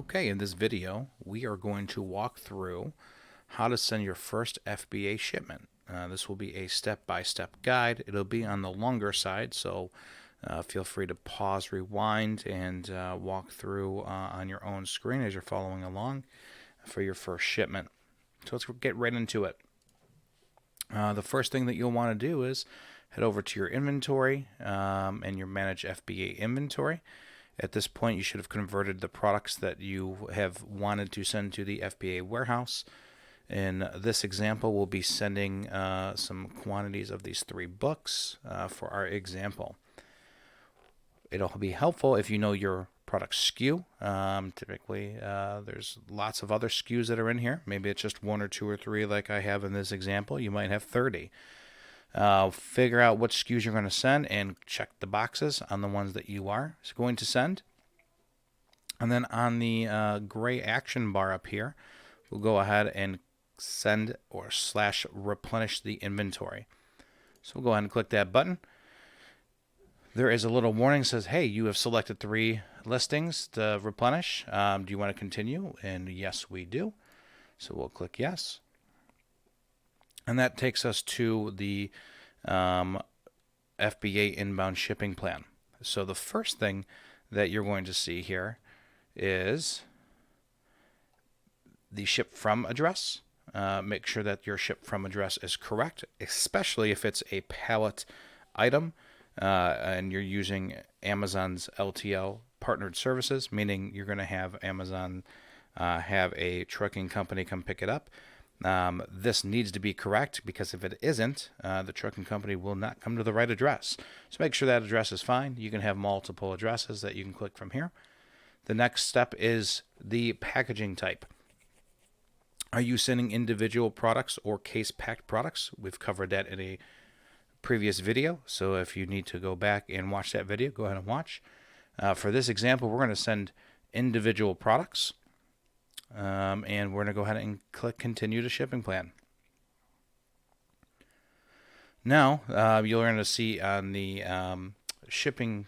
Okay, in this video, we are going to walk through how to send your first FBA shipment. This will be a step-by-step guide. It'll be on the longer side, so feel free to pause, rewind, and walk through on your own screen as you're following along for your first shipment. So let's get right into it. The first thing that you'll want to do is head over to your inventory and your Manage FBA Inventory. At this point, you should have converted the products that you have wanted to send to the FBA warehouse. In this example, we'll be sending some quantities of these 3 books for our example. It'll be helpful if you know your product SKU. Typically, there's lots of other SKUs that are in here. Maybe it's just 1 or 2 or 3 like I have in this example. You might have 30. Figure out what SKUs you're going to send and check the boxes on the ones that you are going to send. And then on the gray action bar up here, we'll go ahead and send or / replenish the inventory. So we'll go ahead and click that button. There is a little warning that says, hey, you have selected 3 listings to replenish. Do you want to continue? And yes, we do. So we'll click yes. And that takes us to the FBA inbound shipping plan. So the first thing that you're going to see here is the ship from address. Make sure that your ship from address is correct, especially if it's a pallet item and you're using Amazon's LTL partnered services, meaning you're going to have Amazon have a trucking company come pick it up. This needs to be correct, because if it isn't, the trucking company will not come to the right address. So make sure that address is fine. You can have multiple addresses that you can click from here. The next step is the packaging type. Are you sending individual products or case-packed products? We've covered that in a previous video, so if you need to go back and watch that video, go ahead and watch. For this example, we're going to send individual products. And we're going to go ahead and click Continue to Shipping Plan. Now, you're going to see on the shipping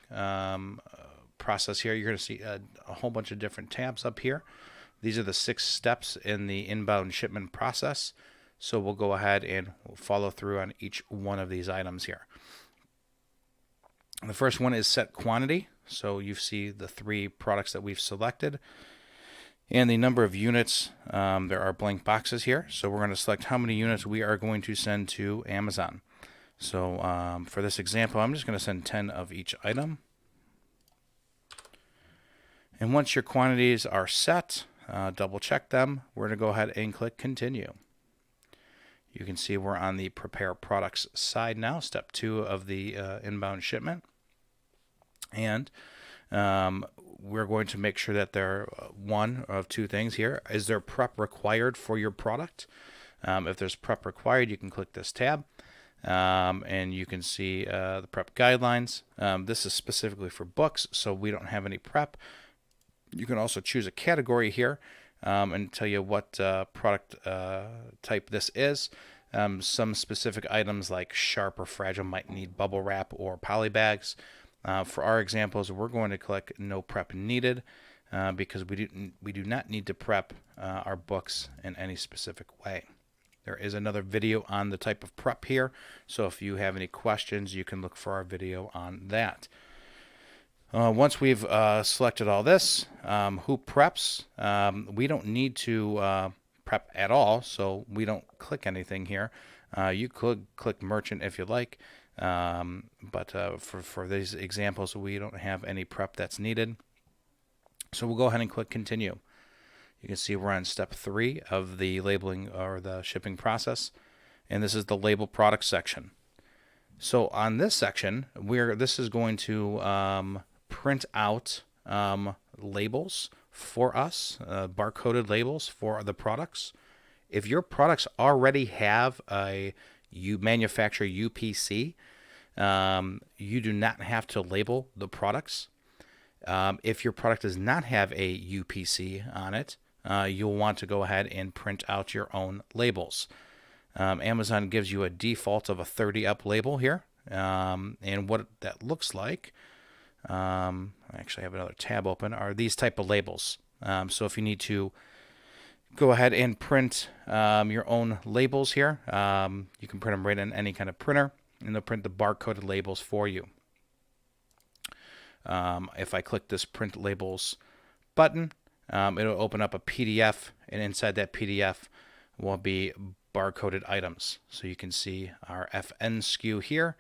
process here, you're going to see a whole bunch of different tabs up here. These are the 6 steps in the inbound shipment process. So we'll go ahead and we'll follow through on each one of these items here. The first one is set quantity. So you see the 3 products that we've selected. And the number of units, there are blank boxes here. So we're going to select how many units we are going to send to Amazon. So for this example, I'm just going to send 10 of each item. And once your quantities are set, double check them. We're going to go ahead and click Continue. You can see we're on the Prepare Products side now, step 2 of the inbound shipment. And we're going to make sure that there are one of 2 things here. Is there prep required for your product? If there's prep required, you can click this tab and you can see the prep guidelines. This is specifically for books, so we don't have any prep. You can also choose a category here and tell you what product type this is. Some specific items like sharp or fragile might need bubble wrap or poly bags. For our examples, we're going to click No Prep Needed because we do not need to prep our books in any specific way. There is another video on the type of prep here, so if you have any questions, you can look for our video on that. Once we've selected all this, who preps? We don't need to prep at all, so we don't click anything here. You could click Merchant if you like. But for these examples, we don't have any prep that's needed. So we'll go ahead and click Continue. You can see we're on step 3 of the labeling or the shipping process, and this is the label product section. So on this section, this is going to print out labels for us, barcoded labels for the products. If your products already have you manufacture UPC, you do not have to label the products. If your product does not have a UPC on it, you'll want to go ahead and print out your own labels. Amazon gives you a default of a 30 up label here, and what that looks like, I actually have another tab open, are these type of labels. So if you need to go ahead and print your own labels here, you can print them right in any kind of printer, and they'll print the barcoded labels for you. If I click this print labels button, it'll open up a PDF, and inside that PDF will be barcoded items. So you can see our FN SKU here,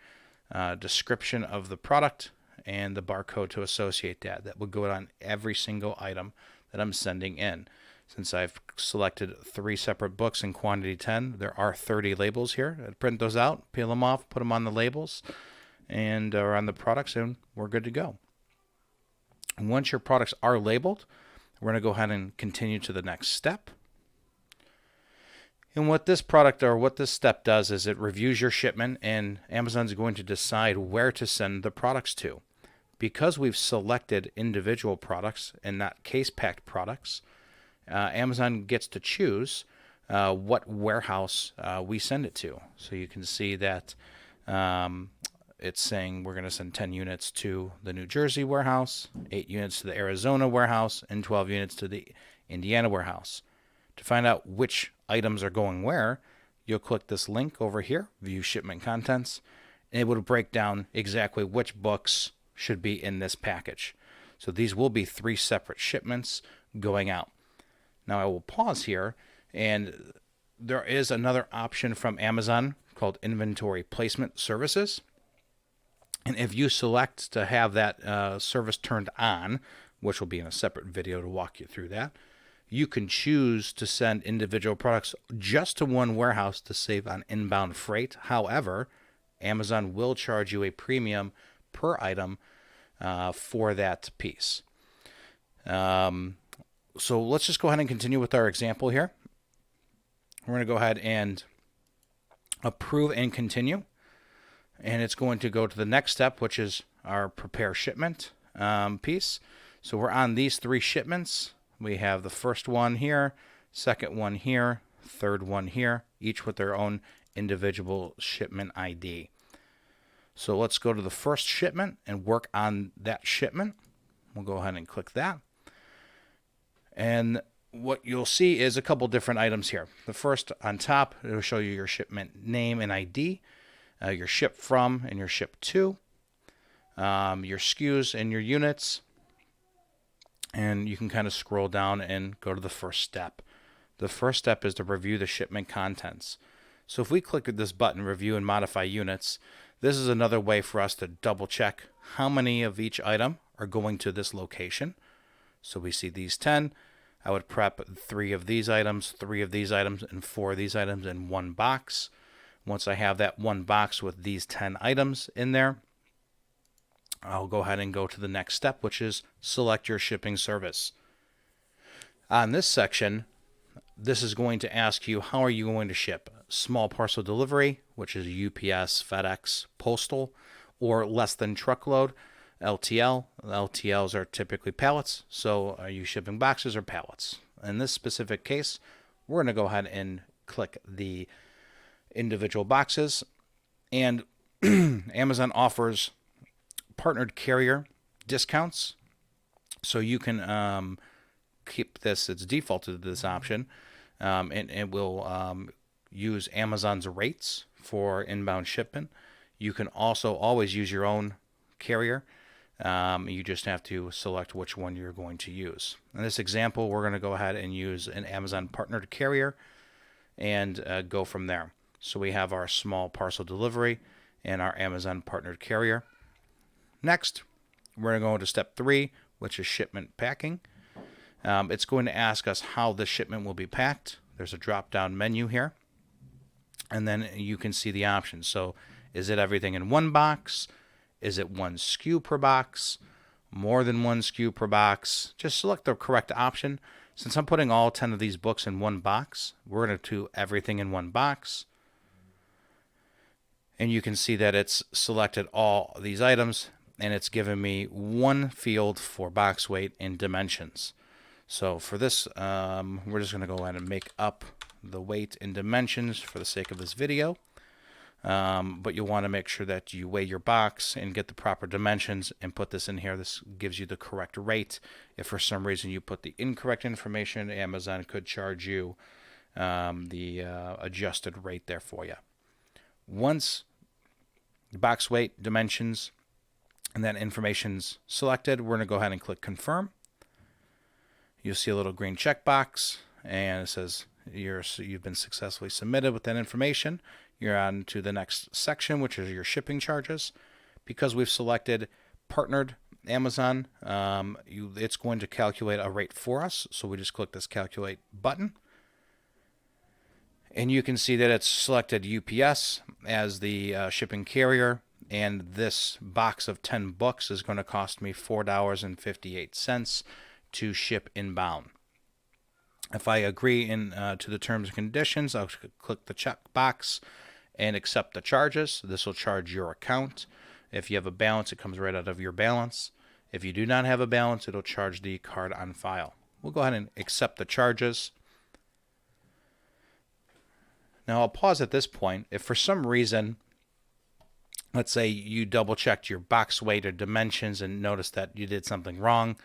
description of the product, and the barcode to associate that. That will go on every single item that I'm sending in. Since I've selected 3 separate books in quantity 10, there are 30 labels here. I'd print those out, peel them off, put them on the labels, and or on the products, and we're good to go. And once your products are labeled, we're going to go ahead and continue to the next step. And what this product or what this step does is it reviews your shipment, and Amazon's going to decide where to send the products to. Because we've selected individual products and not case-packed products, Amazon gets to choose what warehouse we send it to. So you can see that it's saying we're going to send 10 units to the New Jersey warehouse, 8 units to the Arizona warehouse, and 12 units to the Indiana warehouse. To find out which items are going where, you'll click this link over here, View Shipment Contents, and it will break down exactly which books should be in this package. So these will be 3 separate shipments going out. Now I will pause here, and there is another option from Amazon called Inventory Placement Services. And if you select to have that service turned on, which will be in a separate video to walk you through that, you can choose to send individual products just to one warehouse to save on inbound freight. However, Amazon will charge you a premium per item for that piece. So let's just go ahead and continue with our example here. We're going to go ahead and approve and continue. And it's going to go to the next step, which is our prepare shipment piece. So we're on these 3 shipments. We have the first one here, second one here, third one here, each with their own individual shipment ID. So let's go to the first shipment and work on that shipment. We'll go ahead and click that. And what you'll see is a couple different items here. The first on top, it'll show you your shipment name and ID, your ship from and your ship to, your SKUs and your units. And you can kind of scroll down and go to the first step. The first step is to review the shipment contents. So if we click this button, Review and Modify Units, this is another way for us to double check how many of each item are going to this location. So we see these 10. I would prep 3 of these items, 3 of these items, and 4 of these items in one box. Once I have that one box with these 10 items in there, I'll go ahead and go to the next step, which is select your shipping service. On this section, this is going to ask you, how are you going to ship? Small parcel delivery, which is UPS, FedEx, Postal, or less than truckload, LTL. LTLs are typically pallets, so are you shipping boxes or pallets? In this specific case, we're going to go ahead and click the individual boxes, and Amazon offers partnered carrier discounts, so you can keep this. It's defaulted to this option, and it will use Amazon's rates for inbound shipment. You can also always use your own carrier. You just have to select which one you're going to use. In this example, we're going to go ahead and use an Amazon partnered carrier and go from there. So we have our small parcel delivery and our Amazon partnered carrier. Next, we're going to go to step 3, which is shipment packing. It's going to ask us how the shipment will be packed. There's a drop-down menu here, and then you can see the options. So is it everything in one box? Is it one SKU per box? More than one SKU per box? Just select the correct option. Since I'm putting all 10 of these books in one box, we're going to do everything in one box. And you can see that it's selected all these items, and it's given me one field for box weight and dimensions. So for this, we're just going to go ahead and make up the weight and dimensions for the sake of this video. but you'll want to make sure that you weigh your box and get the proper dimensions and put this in here. This gives you the correct rate. If for some reason you put the incorrect information, Amazon could charge you the adjusted rate there for you. Once the box weight, dimensions, and that information's selected, we're going to go ahead and click confirm. You'll see a little green checkbox, and it says you've been successfully submitted with that information. You're on to the next section, which is your shipping charges. Because we've selected partnered Amazon, it's going to calculate a rate for us. So we just click this calculate button. And you can see that it's selected UPS as the shipping carrier. And this box of 10 books is going to cost me $4.58 to ship inbound. If I agree to the terms and conditions, I'll click the check box and accept the charges. This will charge your account. If you have a balance, it comes right out of your balance. If you do not have a balance, it'll charge the card on file. We'll go ahead and accept the charges. Now I'll pause at this point. If for some reason, let's say you double checked your box weight or dimensions and noticed that you did something wrong,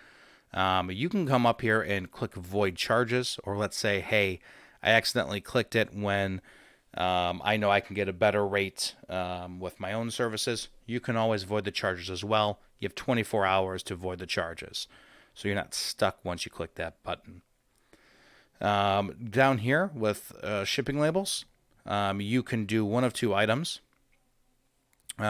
you can come up here and click void charges, or let's say, hey, I accidentally clicked it when I know I can get a better rate with my own services. You can always void the charges as well. You have 24 hours to void the charges, so you're not stuck once you click that button. Down here with shipping labels, you can do one of two items.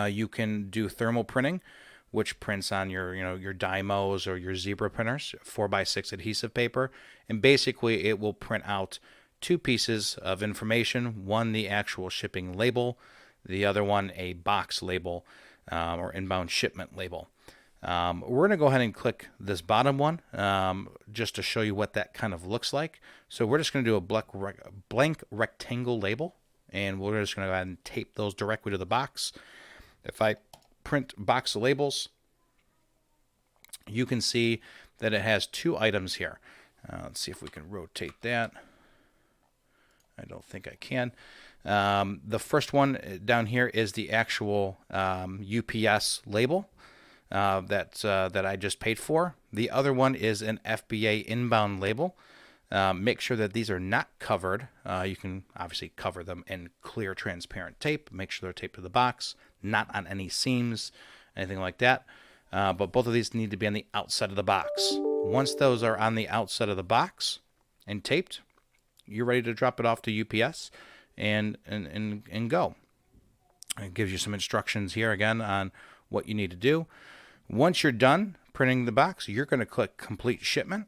You can do thermal printing, which prints on your Dymos or your Zebra printers, 4x6 adhesive paper. And basically it will print out two pieces of information, one the actual shipping label, the other one a box label or inbound shipment label. We're going to go ahead and click this bottom one just to show you what that kind of looks like. So we're just going to do a blank rectangle label, and we're just going to go ahead and tape those directly to the box. If I print box labels, you can see that it has two items here. Let's see if we can rotate that. I don't think I can. The first one down here is the actual UPS label that I just paid for. The other one is an FBA inbound label. Make sure that these are not covered. You can obviously cover them in clear transparent tape. Make sure they're taped to the box, not on any seams, anything like that. But both of these need to be on the outside of the box. Once those are on the outside of the box and taped, you're ready to drop it off to UPS and go. It gives you some instructions here again on what you need to do. Once you're done printing the box, you're going to click complete shipment.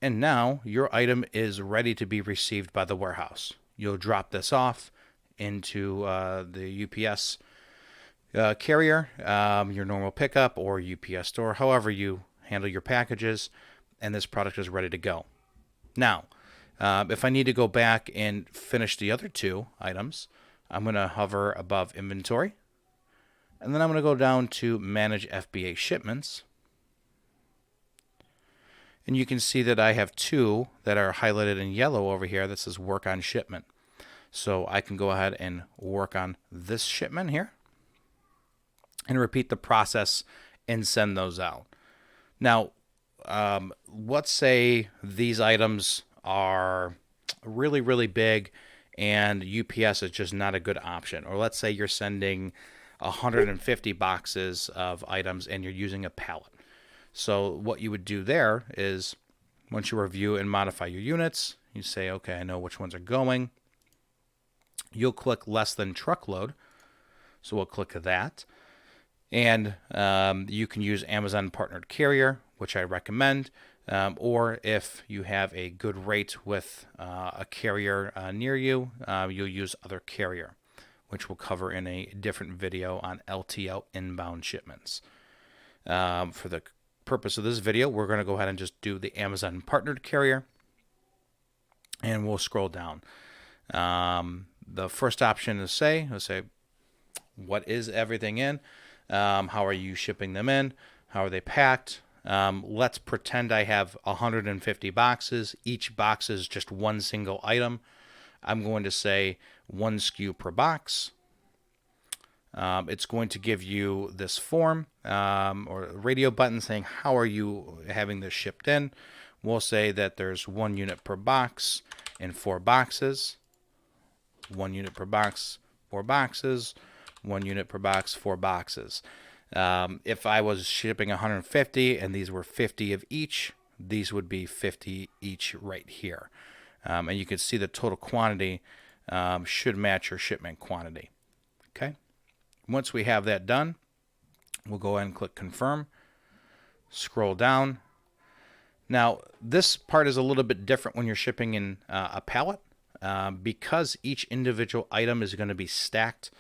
And now your item is ready to be received by the warehouse. You'll drop this off into the UPS carrier, your normal pickup or UPS store, however you handle your packages, and this product is ready to go. Now, if I need to go back and finish the other two items, I'm going to hover above inventory, and then I'm going to go down to manage FBA shipments. And you can see that I have two that are highlighted in yellow over here that says work on shipment. So I can go ahead and work on this shipment here and repeat the process and send those out. Now, let's say these items are really, really big and UPS is just not a good option. Or let's say you're sending 150 boxes of items and you're using a pallet. So what you would do there is once you review and modify your units, you say, okay, I know which ones are going. You'll click less than truckload. So we'll click that. And you can use Amazon Partnered Carrier, which I recommend. Or if you have a good rate with a carrier near you, you'll use Other Carrier, which we'll cover in a different video on LTL inbound shipments. For the purpose of this video, we're going to go ahead and just do the Amazon Partnered Carrier, and we'll scroll down. The first option is let's say, what is everything in? How are you shipping them in? How are they packed? Let's pretend I have 150 boxes. Each box is just one single item. I'm going to say 1 SKU per box. It's going to give you this form or radio button saying how are you having this shipped in. We'll say that there's 1 unit per box in 4 boxes. 1 unit per box, 4 boxes. 1 unit per box, 4 boxes. If I was shipping 150 and these were 50 of each, these would be 50 each right here. And you can see the total quantity should match your shipment quantity. Okay. Once we have that done, we'll go ahead and click confirm. Scroll down. Now, this part is a little bit different when you're shipping in a pallet. Because each individual item is going to be stacked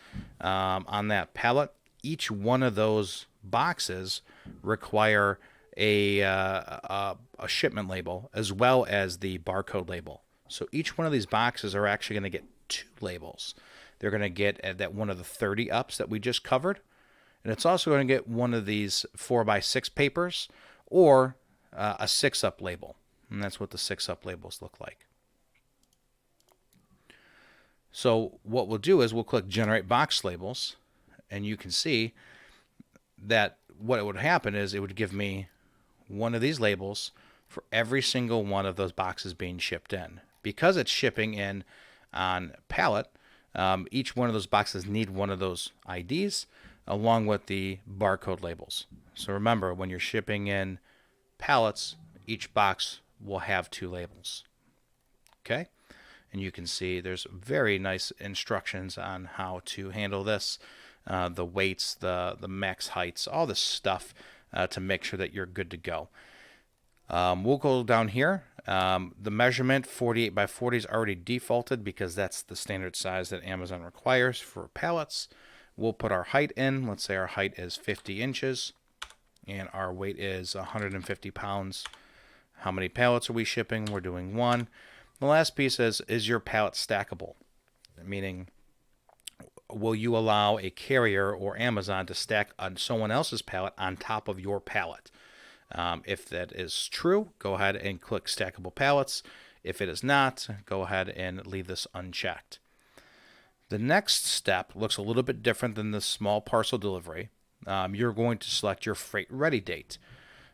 on that pallet, each one of those boxes require a shipment label as well as the barcode label. So each one of these boxes are actually going to get 2 labels. They're going to get that one of the 30 ups that we just covered, and it's also going to get one of these 4x6 papers or a 6-up label, and that's what the 6-up labels look like. So what we'll do is we'll click Generate Box Labels, and you can see that what would happen is it would give me one of these labels for every single one of those boxes being shipped in. Because it's shipping in on pallet, each one of those boxes need one of those IDs along with the barcode labels. So remember, when you're shipping in pallets, each box will have 2 labels. Okay? And you can see there's very nice instructions on how to handle this, the weights, the max heights, all this stuff to make sure that you're good to go. We'll go down here. The measurement 48 by 40 is already defaulted because that's the standard size that Amazon requires for pallets. We'll put our height in. Let's say our height is 50 inches and our weight is 150 pounds. How many pallets are we shipping? We're doing 1. The last piece is your pallet stackable? Meaning, will you allow a carrier or Amazon to stack on someone else's pallet on top of your pallet? If that is true, go ahead and click Stackable Pallets. If it is not, go ahead and leave this unchecked. The next step looks a little bit different than the small parcel delivery. You're going to select your freight ready date.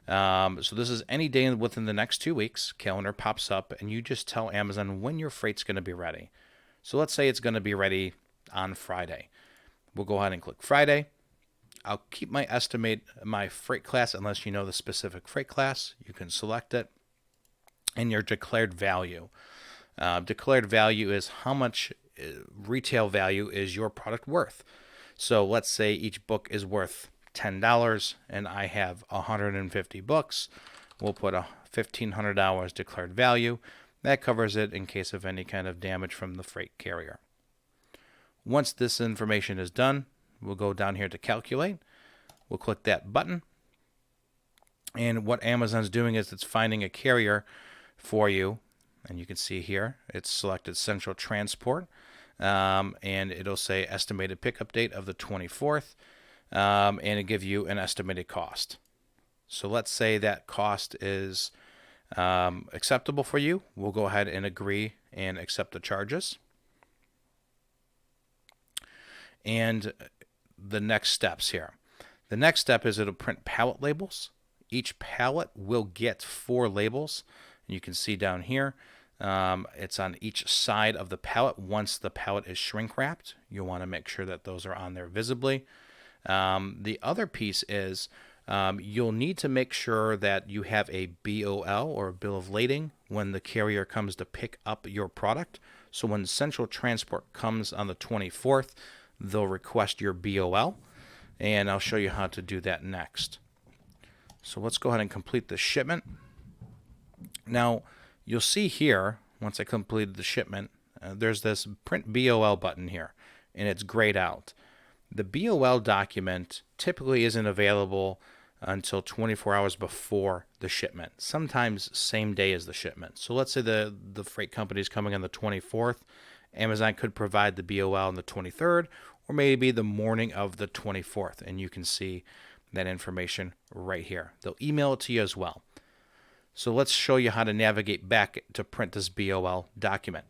So this is any day within the next 2 weeks. Calendar pops up and you just tell Amazon when your freight's going to be ready. So let's say it's going to be ready on Friday. We'll go ahead and click Friday. I'll keep my freight class unless you know the specific freight class. You can select it. And your declared value. Declared value is how much retail value is your product worth. So let's say each book is worth $10 and I have 150 books. We'll put a $1,500 declared value. That covers it in case of any kind of damage from the freight carrier. Once this information is done, we'll go down here to calculate. We'll click that button. And what Amazon's doing is it's finding a carrier for you. And you can see here, it's selected Central Transport. And it'll say estimated pickup date of the 24th. And it give you an estimated cost. So let's say that cost is acceptable for you. We'll go ahead and agree and accept the charges. And the next steps here. The next step is it'll print pallet labels. Each pallet will get 4 labels. You can see down here, it's on each side of the pallet. Once the pallet is shrink wrapped, you'll want to make sure that those are on there visibly. The other piece is you'll need to make sure that you have a BOL or a bill of lading when the carrier comes to pick up your product. So when Central Transport comes on the 24th, they'll request your BOL, and I'll show you how to do that next. So let's go ahead and complete the shipment. Now, you'll see here, once I completed the shipment, there's this print BOL button here, and it's grayed out. The BOL document typically isn't available until 24 hours before the shipment, sometimes same day as the shipment. So let's say the freight company is coming on the 24th. Amazon could provide the BOL on the 23rd, or maybe the morning of the 24th, and you can see that information right here. They'll email it to you as well. So let's show you how to navigate back to print this BOL document.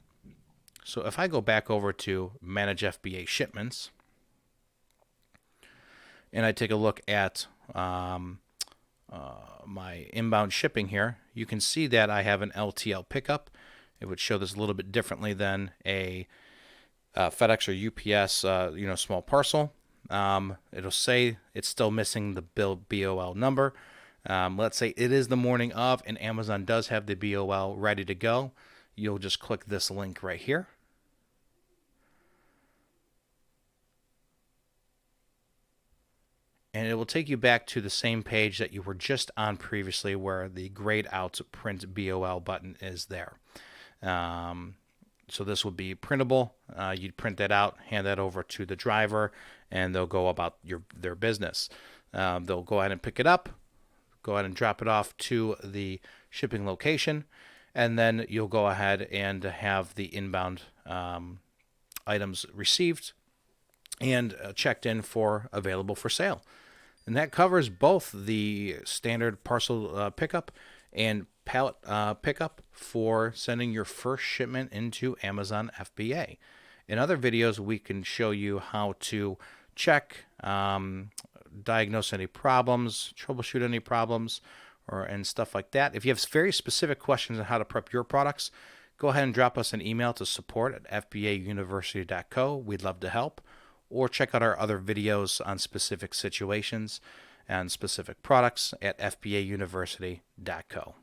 So if I go back over to Manage FBA Shipments, and I take a look at my inbound shipping here, you can see that I have an LTL pickup. It would show this a little bit differently than a FedEx or UPS, small parcel. It'll say it's still missing the BOL number. Let's say it is the morning of and Amazon does have the BOL ready to go. You'll just click this link right here. And it will take you back to the same page that you were just on previously, where the grayed out print BOL button is there. So this will be printable. You'd print that out, hand that over to the driver, and they'll go about their business. They'll go ahead and pick it up, go ahead and drop it off to the shipping location, and then you'll go ahead and have the inbound items received and checked in for available for sale. And that covers both the standard parcel pickup and pallet pickup for sending your first shipment into Amazon FBA. In other videos, we can show you how to check, diagnose any problems, troubleshoot any problems, and stuff like that. If you have very specific questions on how to prep your products, go ahead and drop us an email to support@fbauniversity.co. We'd love to help. Or check out our other videos on specific situations and specific products at fbauniversity.co.